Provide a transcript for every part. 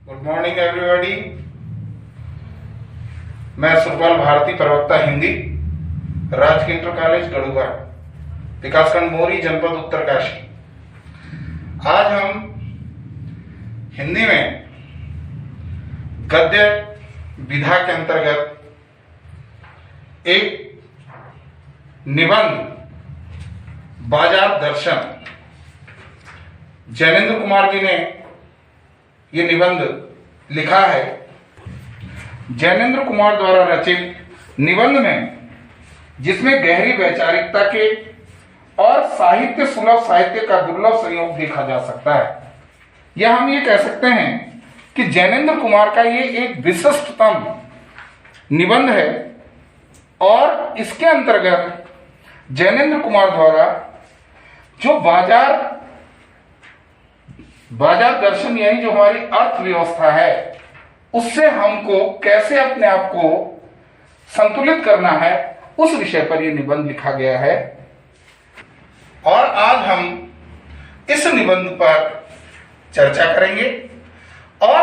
Good morning everybody. मैं सुखपाल भारती, प्रवक्ता हिंदी, राजकीय इंटर कॉलेज गढ़ुआ, विकासखंड मोरी, जनपद उत्तरकाशी। आज हम हिंदी में गद्य विधा के अंतर्गत एक निबंध बाजार दर्शन, जैनेन्द्र कुमार जी ने ये निबंध लिखा है। जैनेन्द्र कुमार द्वारा रचित निबंध में, जिसमें गहरी वैचारिकता के और साहित्य सुलभ साहित्य का दुर्लभ संयोग देखा जा सकता है। यह हम ये कह सकते हैं कि जैनेन्द्र कुमार का ये एक विशिष्टतम निबंध है और इसके अंतर्गत जैनेन्द्र कुमार द्वारा जो बाजार दर्शन यानी जो हमारी अर्थव्यवस्था है, उससे हमको कैसे अपने आप को संतुलित करना है, उस विषय पर यह निबंध लिखा गया है। और आज हम इस निबंध पर चर्चा करेंगे और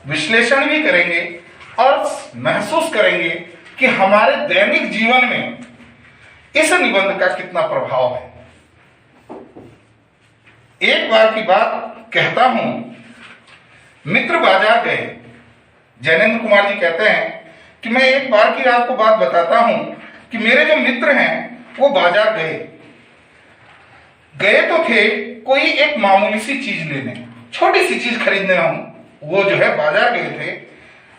विश्लेषण भी करेंगे और महसूस करेंगे कि हमारे दैनिक जीवन में इस निबंध का कितना प्रभाव है। एक बार की बात कहता हूं, मित्र बाजार गए। जैनेन्द्र कुमार जी कहते हैं कि मैं एक बार की आपको बात बताता हूं कि मेरे जो मित्र हैं वो बाजार गए तो थे कोई एक मामूली सी चीज लेने, छोटी सी चीज खरीदने हम वो जो है बाजार गए थे।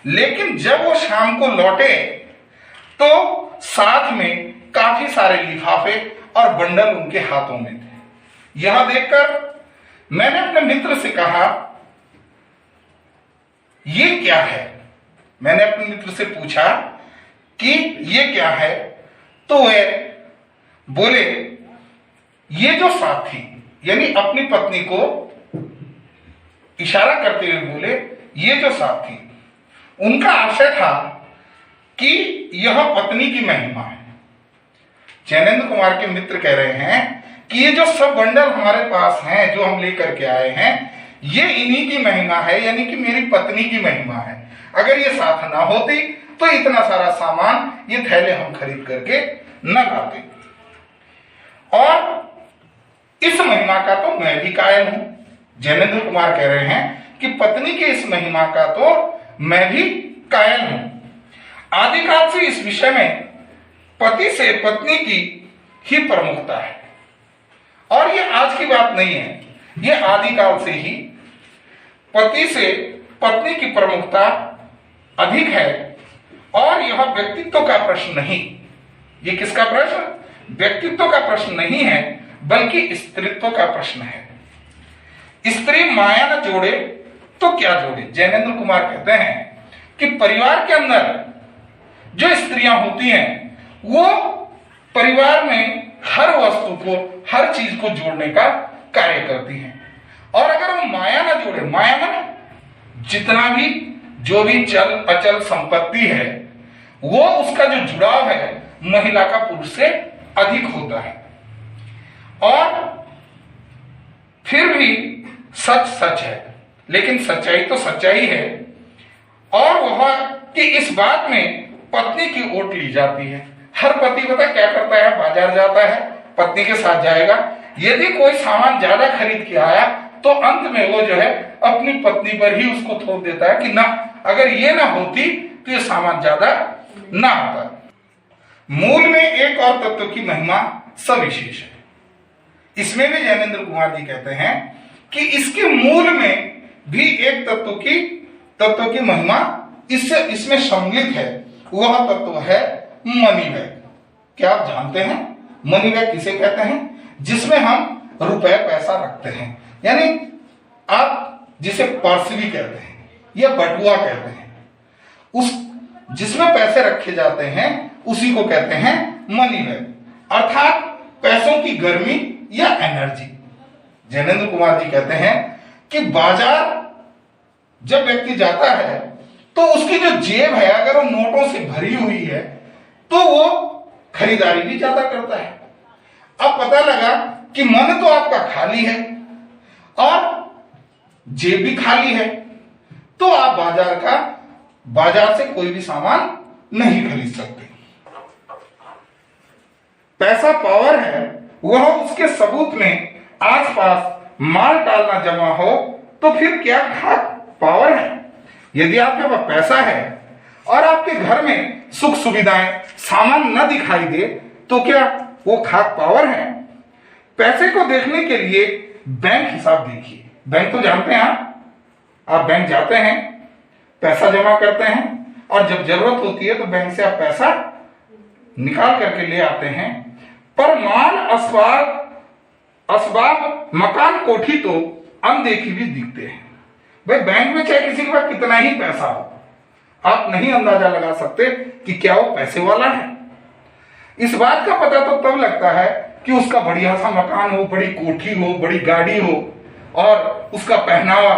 लेकिन जब वो शाम को लौटे तो साथ में काफी सारे लिफाफे और बंडल उनके हाथों में थे। यह देखकर मैंने अपने मित्र से कहा, ये क्या है? मैंने अपने मित्र से पूछा कि ये क्या है, तो वे बोले, ये जो साथी यानी अपनी पत्नी को इशारा करते हुए बोले, ये जो साथी, उनका आशय था कि यह पत्नी की महिमा है। जैनेन्द्र कुमार के मित्र कह रहे हैं कि ये जो सब बंडल हमारे पास हैं, जो हम लेकर के आए हैं, ये इन्हीं की महिमा है, यानी कि मेरी पत्नी की महिमा है। अगर ये साथ ना होती तो इतना सारा सामान, ये थैले हम खरीद करके न लाते। और इस महिमा का तो मैं भी कायल हूं। जैनेन्द्र कुमार कह रहे हैं कि पत्नी की इस महिमा का तो मैं भी कायल हूं। आदिकाल से इस विषय में पति से पत्नी की ही प्रमुखता है और ये आज की बात नहीं है, ये आदिकाल से ही पति से पत्नी की प्रमुखता अधिक है। और यह व्यक्तित्व का प्रश्न नहीं, ये किसका प्रश्न? व्यक्तित्व का प्रश्न नहीं है, बल्कि स्त्रीत्व का प्रश्न है। स्त्री माया न जोड़े तो क्या जोड़े? जैनेन्द्र कुमार कहते हैं कि परिवार के अंदर जो स्त्रियां होती हैं वो परिवार में हर वस्तु को, हर चीज को जोड़ने का कार्य करती हैं। और अगर वो माया ना जोड़े, माया माने जितना भी जो भी चल अचल संपत्ति है, वो उसका जो जुड़ाव है महिला का पुरुष से अधिक होता है। और फिर भी सच सच है, लेकिन सच्चाई तो सच्चाई है। और वह कि इस बात में पत्नी की ओट ली जाती है। हर पति पता क्या करता है? बाजार जाता है, पत्नी के साथ जाएगा। यदि कोई सामान ज्यादा खरीद के आया तो अंत में वो जो है अपनी पत्नी पर ही उसको थोप देता है कि ना, अगर ये ना होती तो ये सामान ज्यादा ना आता। मूल में एक और तत्व की महिमा सविशेष है। इसमें भी जैनेन्द्र कुमार जी कहते हैं कि इसके मूल में भी एक तत्व की महिमा इसमें सम्मिलित है। वह तत्व है मनी बैग। क्या आप जानते हैं मनी बैग किसे कहते हैं? जिसमें हम रुपए पैसा रखते हैं, यानी आप जिसे पर्स भी कहते हैं या बटुआ कहते हैं, उस जिसमें पैसे रखे जाते हैं उसी को कहते हैं मनी बैग, अर्थात पैसों की गर्मी या एनर्जी। जैनेन्द्र कुमार जी कहते हैं कि बाजार जब व्यक्ति जाता है तो उसकी जो जेब है अगर वो नोटों से भरी हुई है तो वो खरीदारी भी ज्यादा करता है। अब पता लगा कि मन तो आपका खाली है और जेब भी खाली है, तो आप बाजार से कोई भी सामान नहीं खरीद सकते। पैसा पावर है, वह उसके सबूत में आसपास माल टालना जमा हो तो फिर क्या खाक पावर है? यदि आपके पास पैसा है और आपके घर में सुख सुविधाएं सामान न दिखाई दे तो क्या वो खाक पावर है? पैसे को देखने के लिए बैंक हिसाब देखिए। बैंक तो जानते हैं आप बैंक जाते हैं, पैसा जमा करते हैं और जब जरूरत होती है तो बैंक से आप पैसा निकाल करके ले आते हैं। पर माल असबाब मकान कोठी तो अनदेखी भी दिखते हैं। भाई बैंक में चाहे किसी के पास कितना ही पैसा हो, आप नहीं अंदाजा लगा सकते कि क्या वो पैसे वाला है। इस बात का पता तो तब लगता है कि उसका बढ़िया सा मकान हो, बड़ी कोठी हो, बड़ी गाड़ी हो और उसका पहनावा,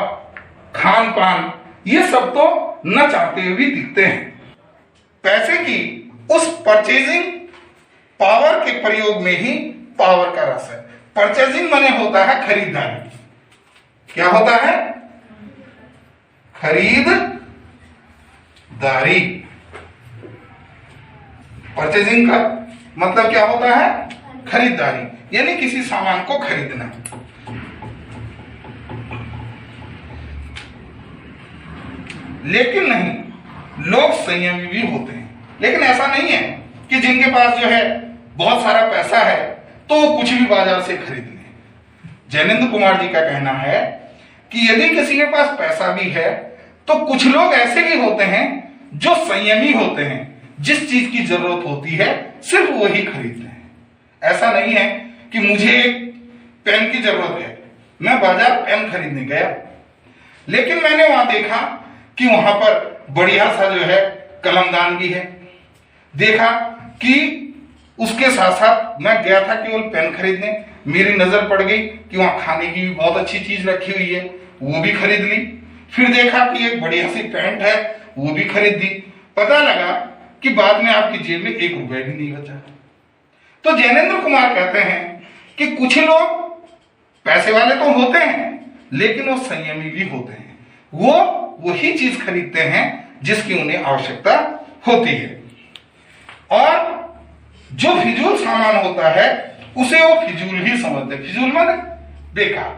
खान पान, ये सब तो न चाहते हुए भी दिखते हैं। पैसे की उस परचेजिंग पावर के प्रयोग में ही पावर का रस है। परचेजिंग माने होता है खरीदारी। क्या होता है? खरीददारी। परचेजिंग का मतलब क्या होता है? खरीदारी, यानी किसी सामान को खरीदना। लेकिन नहीं, लोग संयमी भी होते हैं। लेकिन ऐसा नहीं है कि जिनके पास जो है बहुत सारा पैसा है तो वो कुछ भी बाजार से खरीद ले। जैनेंद्र कुमार जी का कहना है कि यदि किसी के पास पैसा भी है तो कुछ लोग ऐसे भी होते हैं जो संयमी होते हैं, जिस चीज की जरूरत होती है सिर्फ वही खरीदते हैं। ऐसा नहीं है कि मुझे एक पेन की जरूरत है, मैं बाजार पेन खरीदने गया, लेकिन मैंने वहां देखा कि वहां पर बढ़िया सा जो है कलमदान भी है। देखा कि उसके साथ साथ मैं गया था केवल पेन खरीदने, मेरी नजर पड़ गई कि वहां खाने की भी बहुत अच्छी चीज रखी हुई है, वो भी खरीद ली। फिर देखा कि एक बढ़िया सी पैंट है, वो भी खरीद दी। पता लगा कि बाद में आपकी जेब में 1 रुपया भी नहीं बचा। तो जैनेंद्र कुमार कहते हैं कि कुछ लोग पैसे वाले तो होते हैं लेकिन वो संयमी भी होते हैं। वो वही चीज खरीदते हैं जिसकी उन्हें आवश्यकता होती है, और जो फिजूल सामान होता है उसे वो फिजूल ही समझते हैं। फिजूल माने बेकार,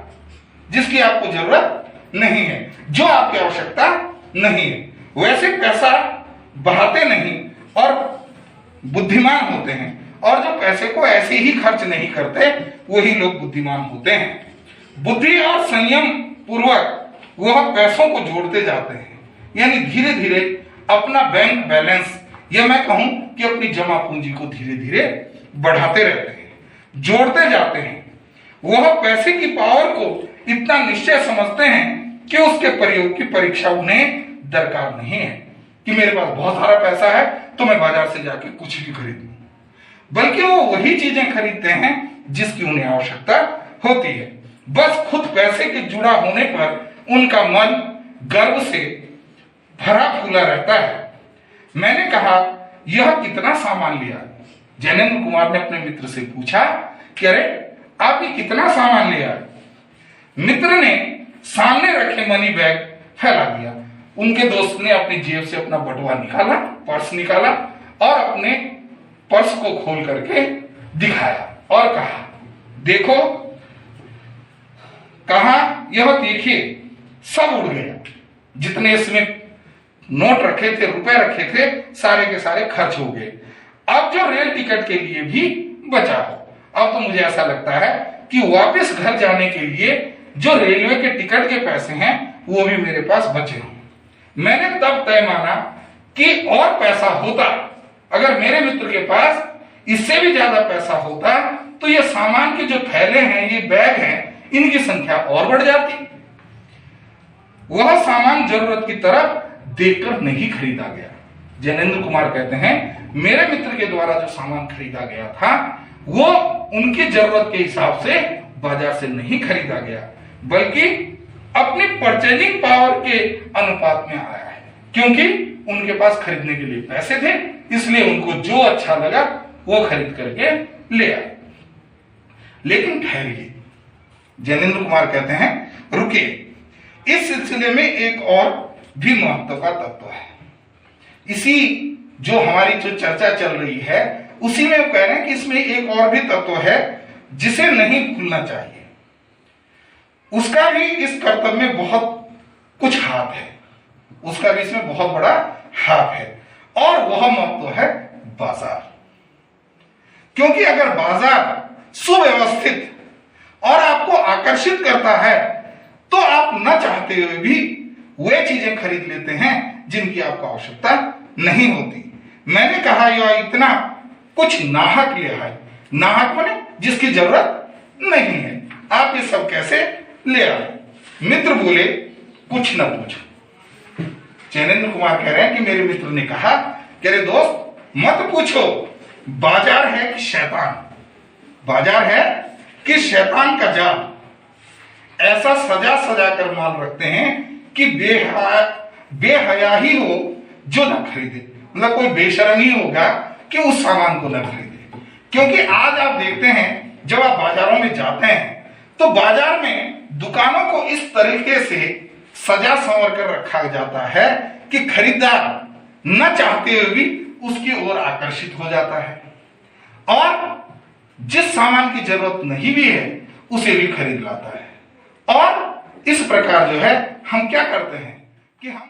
जिसकी आपको जरूरत नहीं है, जो आपकी आवश्यकता नहीं है। वैसे पैसा बहाते नहीं और बुद्धिमान होते हैं, और जो पैसे को ऐसे ही खर्च नहीं करते वही लोग बुद्धिमान होते हैं। बुद्धि और संयम पूर्वक वह पैसों को जोड़ते जाते हैं, यानी धीरे धीरे अपना बैंक बैलेंस, या मैं कहूं कि अपनी जमा पूंजी को धीरे धीरे बढ़ाते रहते हैं, जोड़ते जाते हैं। वह पैसे की पावर को इतना निश्चय समझते हैं कि उसके प्रयोग की परीक्षा उन्हें दरकार नहीं है कि मेरे पास बहुत सारा पैसा है तो मैं बाजार से जाके कुछ भी खरीद लूं, बल्कि वो वही चीजें खरीदते हैं जिसकी उन्हें आवश्यकता होती है। बस खुद पैसे के जुड़ा होने पर उनका मन गर्व से भरा फूला रहता है। मैंने कहा, यह कितना सामान लिया? जैनेंद्र कुमार ने अपने मित्र से पूछा कि अरे आप ये कितना सामान लिया? मित्र ने सामने रखे मनी बैग फैला दिया। उनके दोस्त ने अपनी जेब से अपना बटुआ निकाला, पर्स निकाला और अपने पर्स को खोल करके दिखाया और कहा, देखो, कहा यह देखिए, सब उड़ गया। जितने इसमें नोट रखे थे, रुपए रखे थे, सारे के सारे खर्च हो गए। अब जो रेल टिकट के लिए भी बचा हो, अब तो मुझे ऐसा लगता है कि वापस घर जाने के लिए जो रेलवे के टिकट के पैसे हैं वो भी मेरे पास बचे हों। मैंने तब तय माना कि और पैसा होता, अगर मेरे मित्र के पास इससे भी ज्यादा पैसा होता तो ये सामान के जो थैले हैं, ये बैग हैं, इनकी संख्या और बढ़ जाती। वह सामान जरूरत की तरफ देखकर नहीं खरीदा गया। जैनेंद्र कुमार कहते हैं, मेरे मित्र के द्वारा जो सामान खरीदा गया था वो उनकी जरूरत के हिसाब से बाजार से नहीं खरीदा गया, बल्कि अपनी परचेजिंग पावर के अनुपात में आया है। क्योंकि उनके पास खरीदने के लिए पैसे थे, इसलिए उनको जो अच्छा लगा वो खरीद करके ले आए। लेकिन ठहरिए, जैनेंद्र कुमार कहते हैं, रुकिए, इस सिलसिले में एक और भी महत्व का तत्व है। इसी जो हमारी जो चर्चा चल रही है उसी में कह रहे हैं कि इसमें एक और भी तत्व है जिसे नहीं भूलना चाहिए। उसका भी इस कर्तव्य में बहुत कुछ हाथ है, उसका भी इसमें बहुत बड़ा हाथ है, और वह महत्व है बाजार। क्योंकि अगर बाजार सुव्यवस्थित और आपको आकर्षित करता है तो आप न चाहते हुए भी वे चीजें खरीद लेते हैं जिनकी आपको आवश्यकता नहीं होती। मैंने कहा यह इतना कुछ नाहक लिया है, नाहक माने जिसकी जरूरत नहीं है, आप ये सब कैसे ले आए। मित्र बोले कुछ न पूछो। चैनेन्द्र कुमार कह रहे हैं कि मेरे मित्र ने कहा कि अरे दोस्त मत पूछो, बाजार है कि शैतान, बाजार है कि शैतान का जाल ऐसा सजा सजा कर माल रखते हैं कि बेहया ही हो जो न खरीदे। मतलब कोई बेशर्म ही होगा कि उस सामान को न खरीदे। क्योंकि आज आप देखते हैं जब आप बाजारों में जाते हैं तो बाजार में दुकानों को इस तरीके से सजा संवर कर रखा जाता है कि खरीदार न चाहते हुए भी उसकी ओर आकर्षित हो जाता है और जिस सामान की जरूरत नहीं भी है उसे भी खरीद लाता है। और इस प्रकार जो है हम क्या करते हैं कि हम